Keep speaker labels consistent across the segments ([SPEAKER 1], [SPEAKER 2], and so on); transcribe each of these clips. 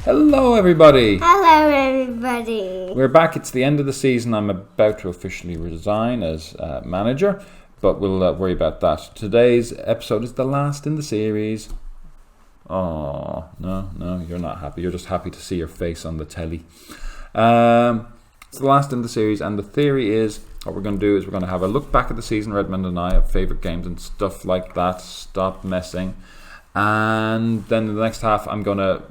[SPEAKER 1] Hello, everybody.
[SPEAKER 2] Hello, everybody.
[SPEAKER 1] We're back. It's the end of the season. I'm about to officially resign as manager, but we'll worry about that. Today's episode is the last in the series. Oh, no, you're not happy. You're just happy to see your face on the telly. It's the last in the series, and the theory is what we're going to do is we're going to have a look back at the season, Redmond and I, have favourite games and stuff like that. Stop messing. And then the next half, I'm going to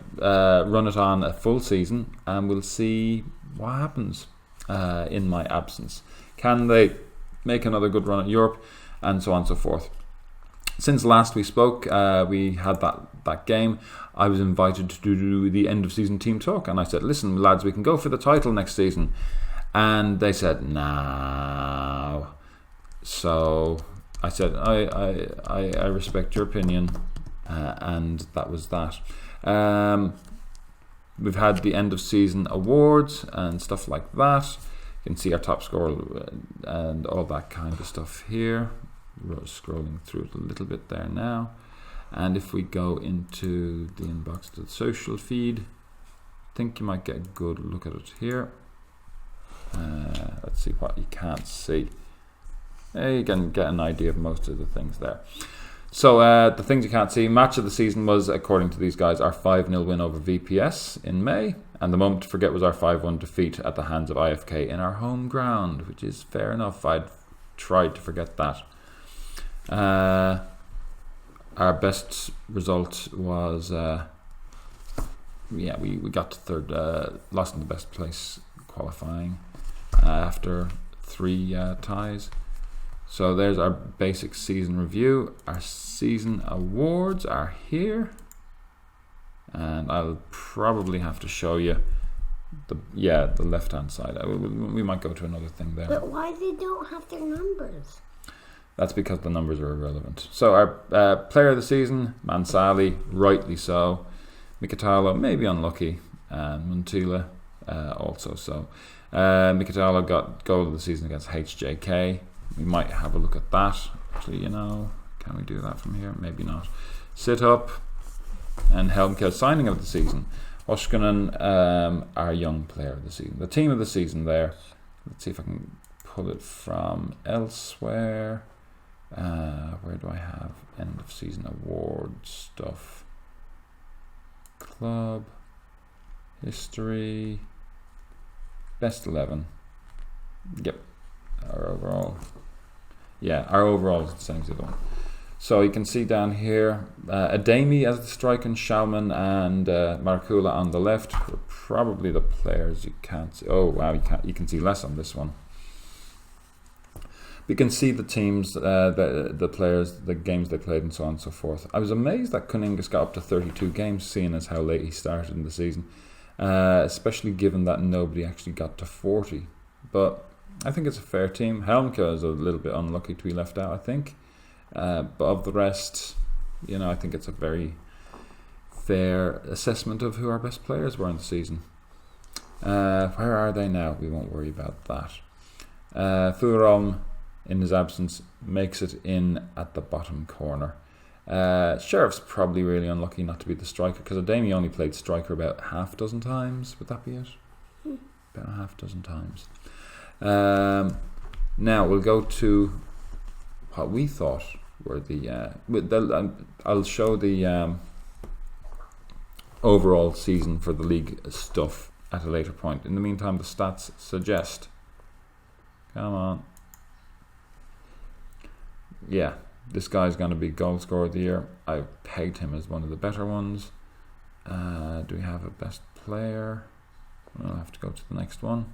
[SPEAKER 1] run it on a full season, and we'll see what happens in my absence. Can they make another good run at Europe, and so on and so forth. Since last we spoke, we had that game. I was invited to do the end of season team talk, and I said, listen, lads, we can go for the title next season. And they said, no. So I said, I respect your opinion. And that was that. We've had the end of season awards and stuff like that. You can see our top scorer and all that kind of stuff here. We're scrolling through it a little bit there now. And if we go into the inbox to the social feed, I think you might get a good look at it here. Let's see what you can't see. You can get an idea of most of the things there. So the things you can't see, match of the season was, according to these guys, our 5-0 win over VPS in May. And the moment to forget was our 5-1 defeat at the hands of IFK in our home ground, which is fair enough. I'd tried to forget that. Our best result was, we got to third, lost in the best place qualifying after 3 ties. So there's our basic season review. Our season awards are here, and I'll probably have to show you the left hand side. We might go to another thing there.
[SPEAKER 2] But why they don't have their numbers?
[SPEAKER 1] That's because the numbers are irrelevant. So our player of the season, Mansali, rightly so. Mikitalo, maybe unlucky, and Muntila also so. Mikitalo got goal of the season against HJK. We might have a look at that. Actually, can we do that from here? Maybe not. Sit up and Helmke signing of the season. Oshkunen, our young player of the season. The team of the season there. Let's see if I can pull it from elsewhere. Where do I have end of season award stuff? Club history. Best 11. Yep. Our overall is the same as the other one. So you can see down here Ademi as the striker, and Schaumann and Markula on the left were probably the players you can't see. Oh wow, you can see less on this one. We can see the teams, the players, the games they played, and so on and so forth. I was amazed that Kuningas got up to 32 games, seeing as how late he started in the season, especially given that nobody actually got to 40. But I think it's a fair team. Helmke is a little bit unlucky to be left out, I think. But of the rest, I think it's a very fair assessment of who our best players were in the season. Where are they now? We won't worry about that. Furom, in his absence, makes it in at the bottom corner. Sheriff's probably really unlucky not to be the striker, because Ademi only played striker about half a dozen times. Would that be it? About a half a dozen times. Now we'll go to what we thought were I'll show the overall season for the league stuff at a later point. In the meantime, the stats suggest. Come on. Yeah, this guy's going to be goal scorer of the year. I pegged him as one of the better ones. Do we have a best player? I'll have to go to the next one.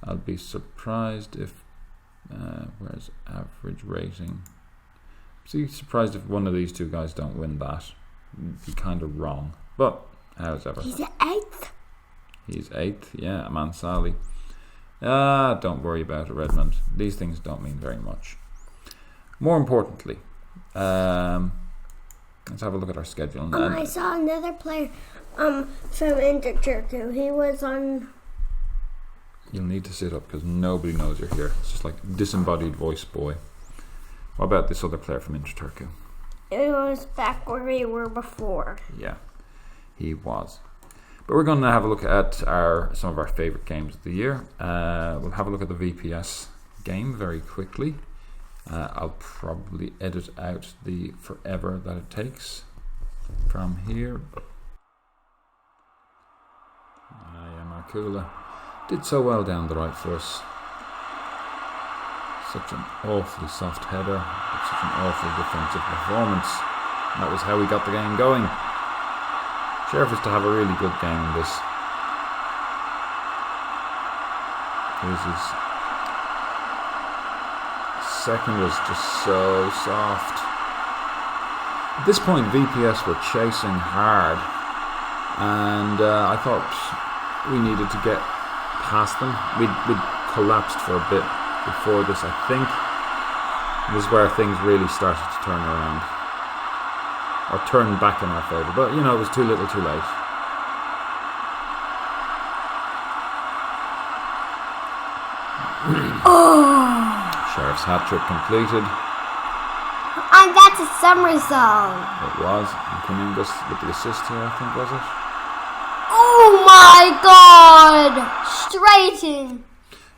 [SPEAKER 1] I'll be surprised if where's average rating? Surprised if one of these two guys don't win that. It'd be kind of wrong, but how's ever.
[SPEAKER 2] He's 8th.
[SPEAKER 1] He's 8th, yeah. Mansali. Don't worry about it, Redmond. These things don't mean very much. More importantly, let's have a look at our schedule.
[SPEAKER 2] I saw another player from Inter-Turku. He was on.
[SPEAKER 1] You'll need to sit up because nobody knows you're here. It's just like disembodied voice boy. What about this other player from Inter-Turku?
[SPEAKER 2] It was back where we were before.
[SPEAKER 1] Yeah. he was. But we're going to have a look at some of our favourite games of the year. We'll have a look at the VPS game very quickly. I'll probably edit out the forever that it takes from here. Markula did so well down the right for us. Such an awfully soft header, but such an awful defensive performance. That was how we got the game going. Sheriff is to have a really good game in this. Here's his second was just so soft. At this point, VPS were chasing hard, and I thought we needed to get past them. We'd collapsed for a bit before this, I think. This is where things really started to turn around, or turn back in our favour. But it was too little, too late. Sheriff's hat trick completed.
[SPEAKER 2] And that's a somersault.
[SPEAKER 1] It was. And Kuningas with the assist here, I think, was it?
[SPEAKER 2] Oh my god! Straight in.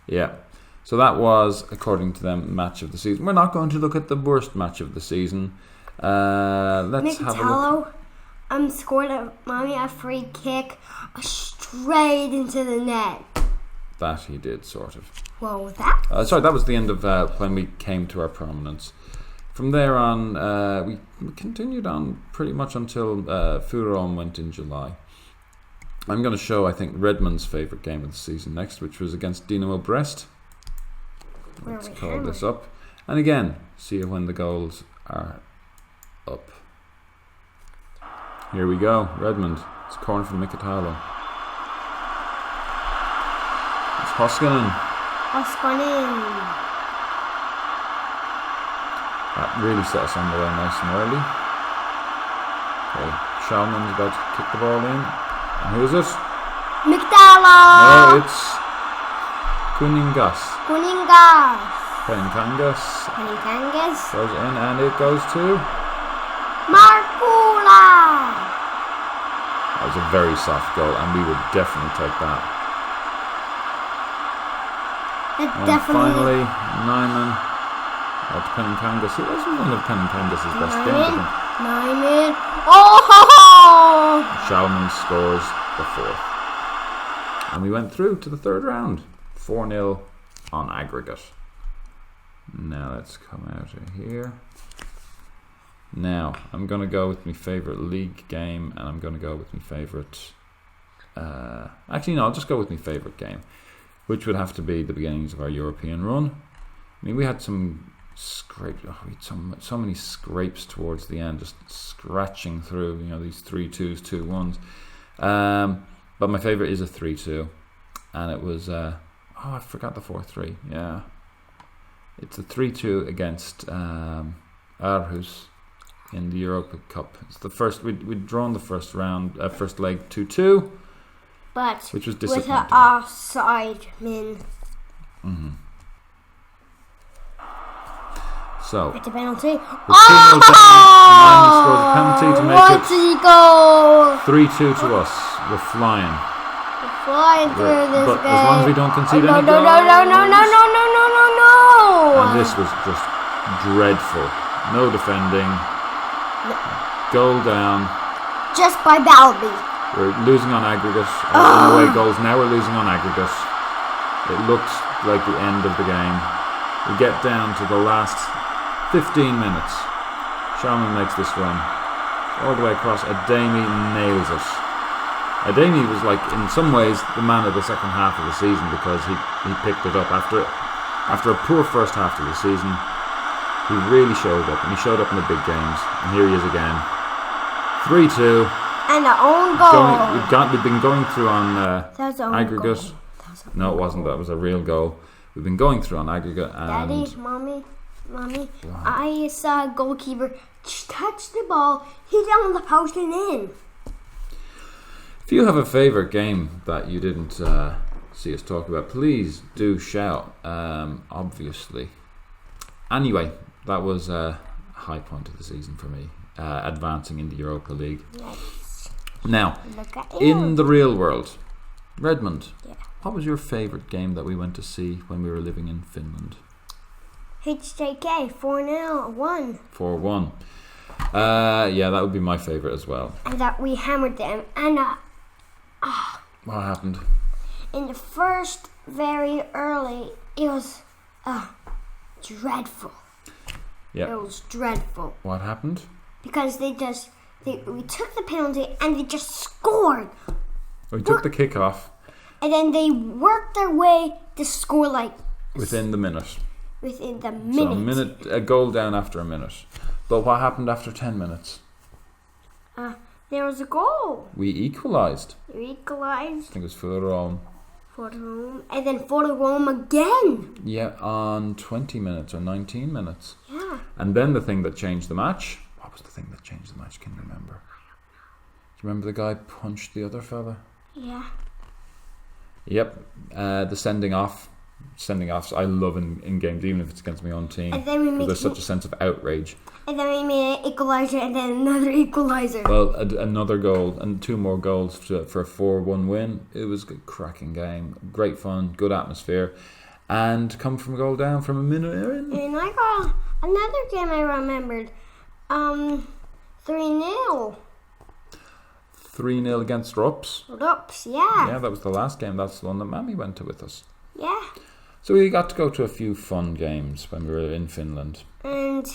[SPEAKER 1] Yeah. So that was, according to them, match of the season. We're not going to look at the worst match of the season. Let's have a look.
[SPEAKER 2] Scored a free kick straight into the net.
[SPEAKER 1] That he did, sort of.
[SPEAKER 2] What was that?
[SPEAKER 1] Sorry, that was the end of when we came to our prominence. From there on, we continued on pretty much until Furon went in July. I'm going to show, I think, Redmond's favourite game of the season next, which was against Dynamo Brest. Let's call this up. And again, see when the goals are up. Here we go, Redmond. It's a corner from Mikitalo. It's Hoskonen. That really set us on the way nice and early. Okay, Shalman's about to kick the ball in. And who is it?
[SPEAKER 2] Mikitalo!
[SPEAKER 1] No, it's Kuningas. Penkangas goes in, and it goes to
[SPEAKER 2] Markula.
[SPEAKER 1] That was a very soft goal, and we would definitely take that. And finally, Nyman at Penkangas. It was one of Penkangas' best games.
[SPEAKER 2] Nyman. Oh!
[SPEAKER 1] Shalman scores the fourth. And we went through to the third round. 4-0 on aggregate. Now let's come out of here. Now I'm going to go with my favourite league game, and I'm going to go with my favourite. Actually, no, I'll just go with my favourite game, which would have to be the beginnings of our European run. I mean, we had some scrapes. We had so many scrapes towards the end, just scratching through. These 3-2s, 2-1s. But my favourite is a 3-2, and it was. I forgot the 4-3. Yeah. It's a 3-2 against Aarhus in the Europa Cup. It's the first. We'd drawn the first round, first leg 2-2,
[SPEAKER 2] but
[SPEAKER 1] which was disappointing.
[SPEAKER 2] With an offside min.
[SPEAKER 1] Mm-hmm. So
[SPEAKER 2] it's a penalty.
[SPEAKER 1] Nyman scores a penalty to make it
[SPEAKER 2] goal.
[SPEAKER 1] 3-2 to us. We're flying.
[SPEAKER 2] Flying through this
[SPEAKER 1] but
[SPEAKER 2] game.
[SPEAKER 1] As long as we don't concede any goals.
[SPEAKER 2] No.
[SPEAKER 1] And this was just dreadful. No defending. No. Goal down.
[SPEAKER 2] Just by Balby.
[SPEAKER 1] We're losing on aggregate. Away goals. Now we're losing on aggregate. It looked like the end of the game. We get down to the last 15 minutes. Sharman makes this run. All the way across. Ademi nails it. Ademi was in some ways, the man of the second half of the season, because he picked it up after a poor first half of the season. He really showed up, and he showed up in the big games. And here he is again, 3-2.
[SPEAKER 2] And our own goal.
[SPEAKER 1] We've been going through on aggregate. No, it wasn't. That was a real goal. We've been going through on aggregate. And
[SPEAKER 2] Daddy, mommy, I saw a goalkeeper touch the ball, hit it on the post and in.
[SPEAKER 1] If you have a favourite game that you didn't see us talk about, please do shout, obviously. Anyway, that was a high point of the season for me, advancing in the Europa League.
[SPEAKER 2] Yes.
[SPEAKER 1] Now,
[SPEAKER 2] Look at
[SPEAKER 1] in
[SPEAKER 2] you.
[SPEAKER 1] the real world, Redmond,
[SPEAKER 2] Yeah.
[SPEAKER 1] what was your favourite game that we went to see when we were living in Finland?
[SPEAKER 2] HJK 4-0 1.
[SPEAKER 1] 4-1. Yeah, that would be my favourite as well.
[SPEAKER 2] And that we hammered them. And
[SPEAKER 1] What happened?
[SPEAKER 2] in the first, very early, it was dreadful.
[SPEAKER 1] Yeah.
[SPEAKER 2] It was dreadful.
[SPEAKER 1] What happened?
[SPEAKER 2] Because we took the penalty and they just scored.
[SPEAKER 1] We took the kick off
[SPEAKER 2] And then they worked their way to score like
[SPEAKER 1] within the minute.
[SPEAKER 2] within the
[SPEAKER 1] So
[SPEAKER 2] minute.
[SPEAKER 1] a goal down after a minute. But what happened after 10 minutes?
[SPEAKER 2] There was a goal.
[SPEAKER 1] We equalised.
[SPEAKER 2] We equalized
[SPEAKER 1] I think it was Fulham.
[SPEAKER 2] for the home. And then for the home again.
[SPEAKER 1] Yeah, on 20 minutes or 19 minutes.
[SPEAKER 2] Yeah.
[SPEAKER 1] And then the thing that changed the match. What was the thing that changed the match? Can you remember? Do you remember the guy punched the other fella?
[SPEAKER 2] Yeah.
[SPEAKER 1] Yep. The sending off. Sending offs I love in games, even if it's against my own team.
[SPEAKER 2] And then we
[SPEAKER 1] Because
[SPEAKER 2] made
[SPEAKER 1] there's such a sense of outrage.
[SPEAKER 2] And then we made an equalizer and then another equalizer.
[SPEAKER 1] Well, another goal and two more goals for a 4-1 win. It was a cracking game. Great fun, good atmosphere. And come from a goal down from a minute in.
[SPEAKER 2] And I got another game I remembered. 3-0.
[SPEAKER 1] 3-0 against Rups.
[SPEAKER 2] Oops, yeah.
[SPEAKER 1] Yeah, that was the last game. That's the one that Mammy went to with us.
[SPEAKER 2] Yeah.
[SPEAKER 1] So we got to go to a few fun games when we were in Finland.
[SPEAKER 2] And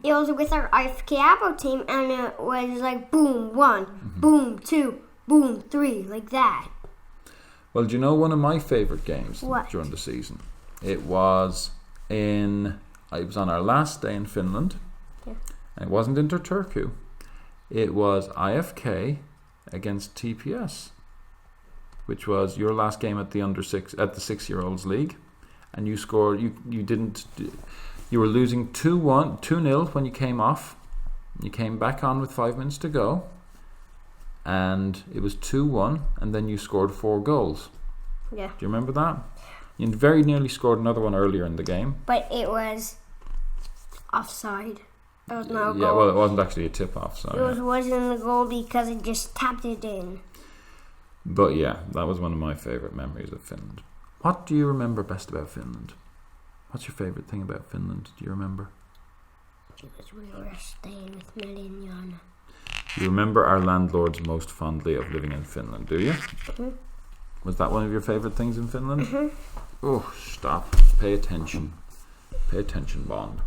[SPEAKER 2] it was with our IFK Abo team, and it was like boom 1, boom 2, boom 3, like that.
[SPEAKER 1] Well, do you know one of my favourite games
[SPEAKER 2] What?
[SPEAKER 1] during the season? It was on our last day in Finland.
[SPEAKER 2] Yeah.
[SPEAKER 1] And it wasn't Inter Turku. It was IFK against TPS, which was your last game at the 6-year-olds league, and you scored. You were losing 2-0 when you came off. You came back on with 5 minutes to go, and it was 2-1, and then you scored 4 goals.
[SPEAKER 2] Yeah.
[SPEAKER 1] Do you remember that? You very nearly scored another one earlier in the game.
[SPEAKER 2] But it was offside. It was no goal.
[SPEAKER 1] Yeah, well, it wasn't actually a tip-off, so.
[SPEAKER 2] It wasn't a goal because it just tapped it in.
[SPEAKER 1] But yeah, that was one of my favourite memories of Finland. What do you remember best about Finland? What's your favourite thing about Finland? Do you remember?
[SPEAKER 2] Because we were staying with Millie and Jana.
[SPEAKER 1] You remember our landlords most fondly of living in Finland, do you?
[SPEAKER 2] Mm-hmm.
[SPEAKER 1] Was that one of your favourite things in Finland?
[SPEAKER 2] Mm-hmm.
[SPEAKER 1] Oh, stop. Pay attention. Pay attention, Bond.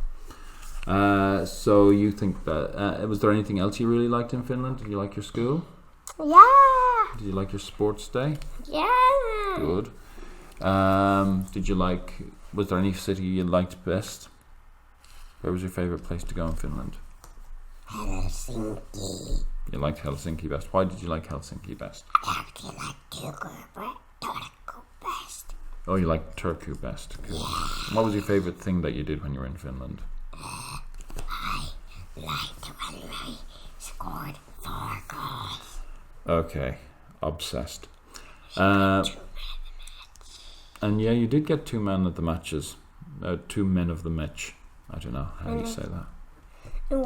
[SPEAKER 1] So you think that... was there anything else you really liked in Finland? Did you like your school?
[SPEAKER 2] Yeah!
[SPEAKER 1] Did you like your sports day?
[SPEAKER 2] Yeah!
[SPEAKER 1] Good. Did you like... Was there any city you liked best? Where was your favourite place to go in Finland?
[SPEAKER 2] Helsinki.
[SPEAKER 1] You liked Helsinki best. Why did you like Helsinki best?
[SPEAKER 2] I actually like Turku best.
[SPEAKER 1] Oh, you liked Turku best. Good. What was your favourite thing that you did when you were in Finland?
[SPEAKER 2] I liked when we scored 4 goals.
[SPEAKER 1] Okay, obsessed. And yeah, you did get 2 men of the matches. 2 men of the match. I don't know how you say that.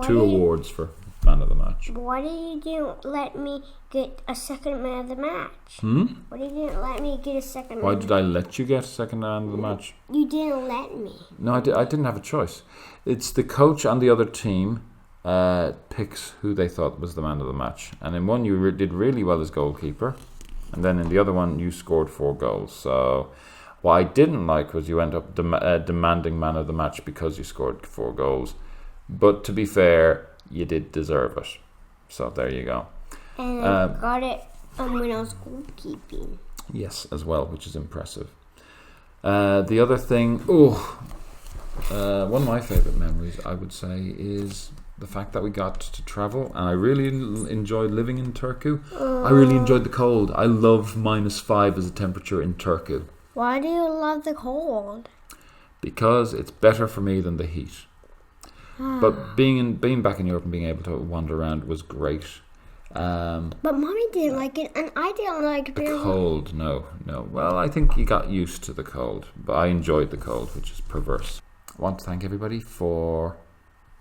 [SPEAKER 1] 2 awards for man of the match.
[SPEAKER 2] Why did you let me get a second man of the match? Why did you let me get a second man?
[SPEAKER 1] Why did I let you get second man of the match?
[SPEAKER 2] You didn't let me.
[SPEAKER 1] No, I didn't have a choice. It's the coach and the other team picks who they thought was the man of the match. And in one you did really well as goalkeeper. And then in the other one you scored 4 goals. So what I didn't like was you end up demanding man of the match because you scored 4 goals. But to be fair, you did deserve it. So there you go.
[SPEAKER 2] And I got it when I was goalkeeping.
[SPEAKER 1] Yes, as well, which is impressive. The other thing, one of my favourite memories, I would say, is the fact that we got to travel, and I really enjoyed living in Turku. I really enjoyed the cold. I love -5 as a temperature in Turku.
[SPEAKER 2] Why do you love the cold?
[SPEAKER 1] Because it's better for me than the heat. But being back in Europe and being able to wander around was great.
[SPEAKER 2] But Mommy didn't like it, and I didn't like it.
[SPEAKER 1] The cold, no. Well, I think you got used to the cold, but I enjoyed the cold, which is perverse. I want to thank everybody for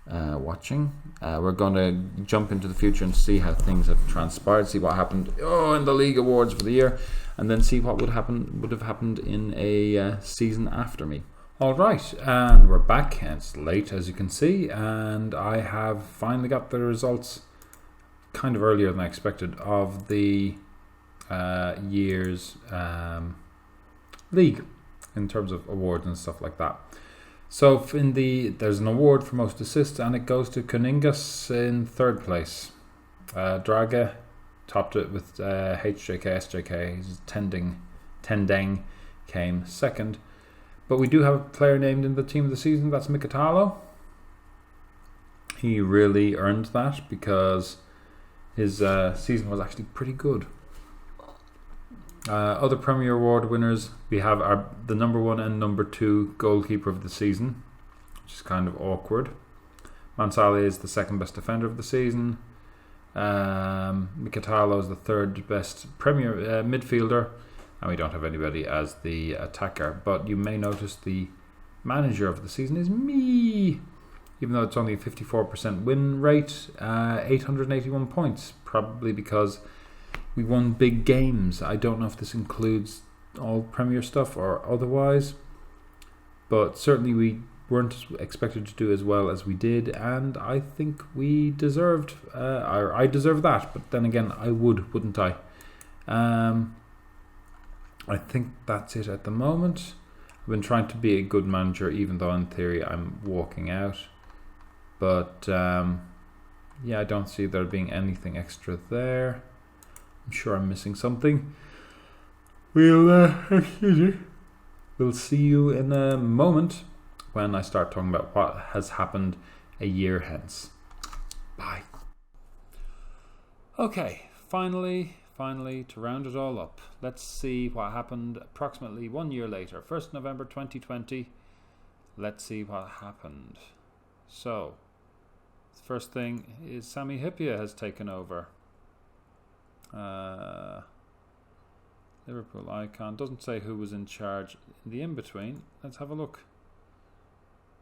[SPEAKER 1] watching. We're going to jump into the future and see how things have transpired, see what happened in the league awards for the year, and then see what would have happened in a season after me. Alright, and we're back. It's late, as you can see, and I have finally got the results kind of earlier than I expected of the year's league in terms of awards and stuff like that. So there's an award for most assists, and it goes to Kuningas in third place. Draga topped it with HJK, SJK. Tendeng came second. But we do have a player named in the team of the season. That's Mikitalo. He really earned that because his season was actually pretty good. Other Premier Award winners, we have the number 1 and number 2 goalkeeper of the season, which is kind of awkward. Mansali is the second best defender of the season. Mikitalo is the third best Premier midfielder, and we don't have anybody as the attacker. But you may notice the manager of the season is me, even though it's only a 54% win rate, 881 points, probably because we won big games. I don't know if this includes all Premier stuff or otherwise, but certainly we weren't expected to do as well as we did, and I think we deserved, or I deserve that, but then again, I wouldn't I? I think that's it at the moment. I've been trying to be a good manager, even though in theory I'm walking out, but I don't see there being anything extra there. I'm sure I'm missing something. We'll see you in a moment when I start talking about what has happened a year hence. Bye. Okay, finally, to round it all up, let's see what happened approximately 1 year later, 1st November 2020. Let's see what happened. So, the first thing is Sami Hyypiä has taken over. Liverpool icon, doesn't say who was in charge in the in-between. Let's have a look.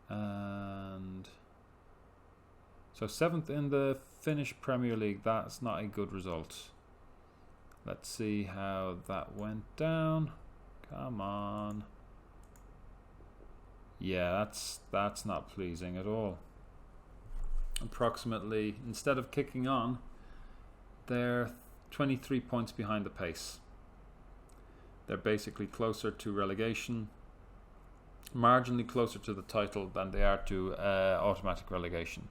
[SPEAKER 1] And so 7th in the Finnish Premier League. That's not a good result. Let's see how that went down. Come on. Yeah, that's not pleasing at all. Approximately, instead of kicking on, they're 23 points behind the pace. They're basically closer to relegation, marginally closer to the title than they are to automatic relegation.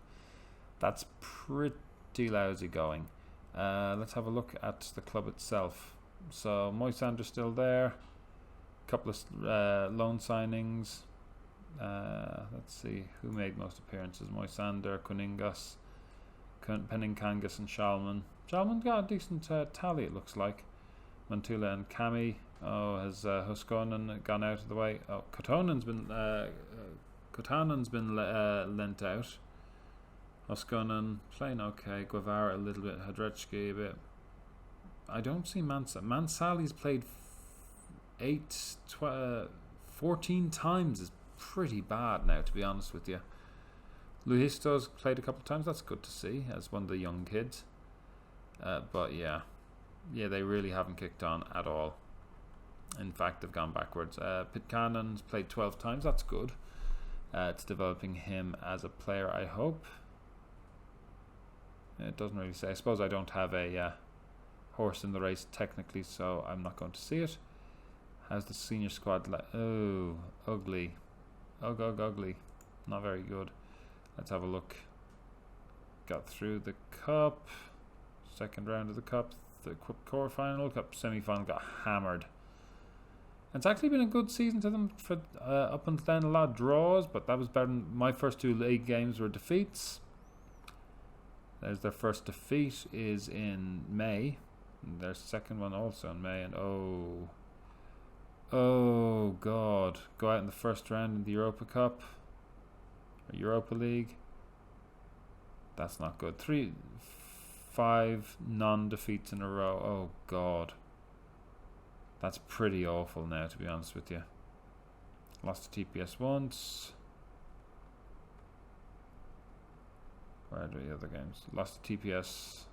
[SPEAKER 1] That's pretty lousy going. Let's have a look at the club itself. So Moisander's still there. A couple of loan signings. Let's see who made most appearances. Moisander, Kuningas, Penninkangas and Shalman. Shalman got a decent tally, it looks like. Mantula and Kami. Has Huskonen gone out of the way? Kotanen's been lent out. Huskonen playing okay. Guevara a little bit. Hadrechki a bit. I don't see Mansali's played 14 times. Is pretty bad now, to be honest with you. Luhisto's played a couple of times. That's good to see as one of the young kids. But yeah, they really haven't kicked on at all. In fact, they've gone backwards. Pitkanen's played 12 times. That's good. It's developing him as a player, I hope. It doesn't really say. I suppose I don't have a horse in the race technically, so I'm not going to see it. How's the senior squad? Ugly. Ugly. Not very good. Let's have a look. Got through the cup. Second round of the cup. The quarter-final. Cup semi-final got hammered. It's actually been a good season to them for up until then. A lot of draws, but that was better than my first 2 league games were defeats. There's their first defeat is in May. And their second one also in May. And oh God. Go out in the first round in the Europa Cup. Or Europa League. That's not good. 5 non-defeats in a row. Oh God. That's pretty awful now, to be honest with you. Lost to TPS once. Where are the other games? Lost to TPS.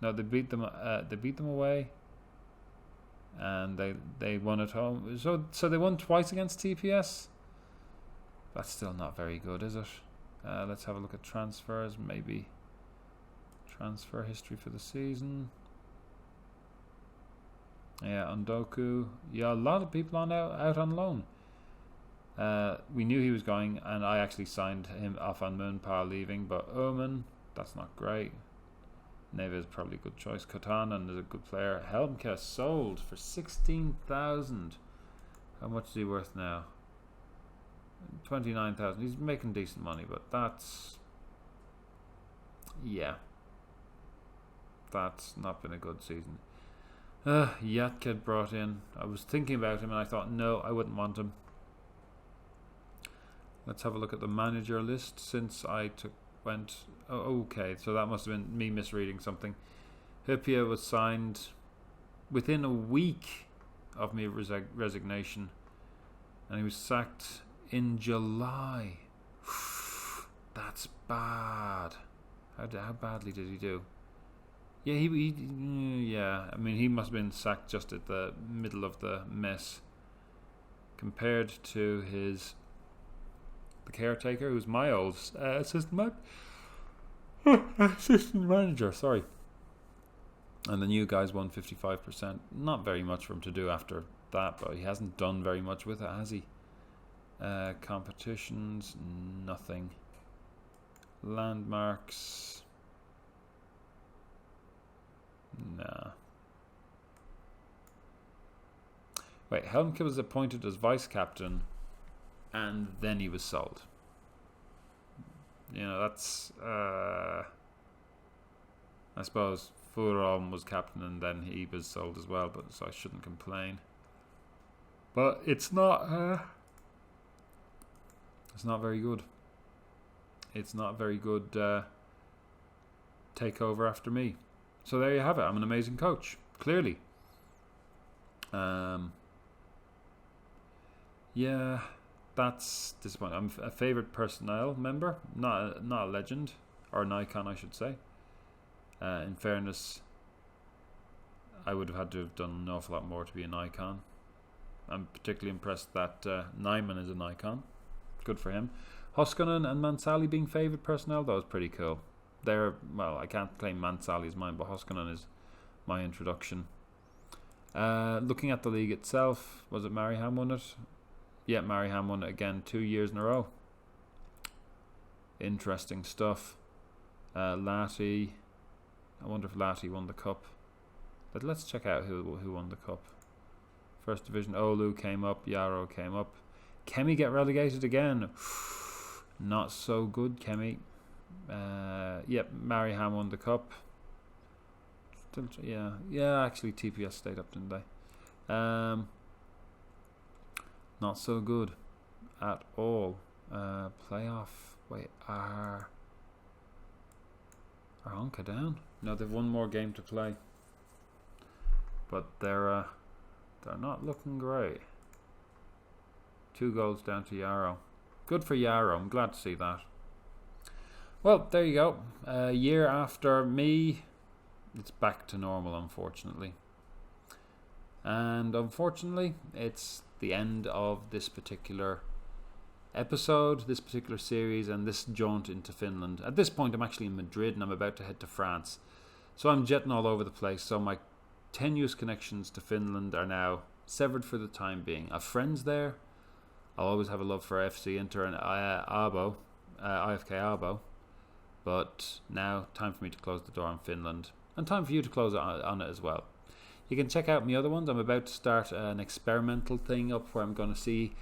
[SPEAKER 1] No, they beat them. They beat them away, and they won at home. So they won twice against TPS. That's still not very good, is it? Let's have a look at transfers. Maybe transfer history for the season. Yeah, Undoku. Yeah, a lot of people out on loan. We knew he was going, and I actually signed him off on Moonpa leaving, but Omen, that's not great. Neva is probably a good choice. Kotanen is a good player. Helmke sold for 16,000. How much is he worth now? 29,000. He's making decent money, but that's not been a good season. Yatked brought in. I was thinking about him and I thought, no, I wouldn't want him. Let's have a look at the manager list since I went. Oh, okay, so that must have been me misreading something. Hypia was signed within a week of my resignation, and he was sacked in July. That's bad. How badly did he do? Yeah, yeah. I mean, he must have been sacked just at the middle of the mess. Compared to the caretaker, who's my old assistant manager. Sorry. And the new guy's won 55%. Not very much for him to do after that, but he hasn't done very much with it, has he? Competitions, nothing. Landmarks. Nah. Wait, Helmke was appointed as vice captain, and then he was sold. You know, that's I suppose Furon was captain and then he was sold as well, but so I shouldn't complain. But it's not very good. It's not very good takeover after me. So there you have it. I'm an amazing coach, clearly. Yeah, that's disappointing. I'm a favourite personnel member, not a legend, or an icon, I should say. In fairness, I would have had to have done an awful lot more to be an icon. I'm particularly impressed that Nyman is an icon. Good for him. Hoskonen and Mansali being favourite personnel, that was pretty cool. I can't claim Mansali is mine, but Hoskonen is my introduction. Looking at the league itself, was it Mariham won it? Yeah, Mariham won it again 2 years in a row. Interesting stuff. Lati, I wonder if Lati won the cup. But let's check out who won the cup. First division, Oulu came up, Yarrow came up. Kemi get relegated again. Not so good, Kemi. Mariham won the cup. Still, actually TPS stayed up, didn't they? Not so good at all. Playoff. Wait, are Onka down? No, they've one more game to play, but they're not looking great. 2 goals down to Yarrow. Good for Yarrow. I'm glad to see that. Well, there you go. A year after me, it's back to normal, unfortunately. And unfortunately, it's the end of this particular episode, this particular series, and this jaunt into Finland. At this point, I'm actually in Madrid and I'm about to head to France. So I'm jetting all over the place. So my tenuous connections to Finland are now severed for the time being. I have friends there. I'll always have a love for FC Inter and IFK Abo. But now, time for me to close the door on Finland. And time for you to close on it as well. You can check out my other ones. I'm about to start an experimental thing up where I'm going to see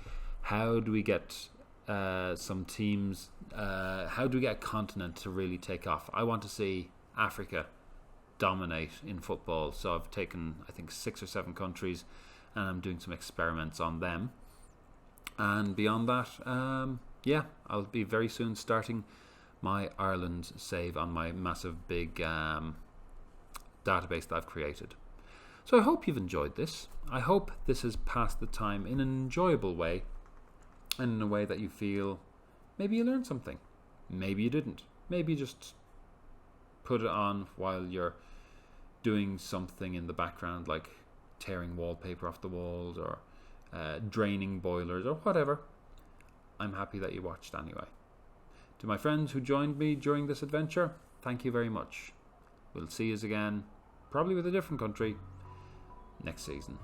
[SPEAKER 1] how do we get some teams, how do we get a continent to really take off. I want to see Africa dominate in football. So I've taken, I think, 6 or 7 countries and I'm doing some experiments on them. And beyond that, I'll be very soon starting my Ireland save on my massive big database that I've created. So I hope you've enjoyed this. I hope this has passed the time in an enjoyable way and in a way that you feel maybe you learned something, maybe you didn't. maybe just put it on while you're doing something in the background, like tearing wallpaper off the walls or draining boilers or whatever. I'm happy that you watched anyway. To my friends who joined me during this adventure, thank you very much. We'll see you again, probably with a different country, next season.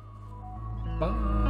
[SPEAKER 1] Bye.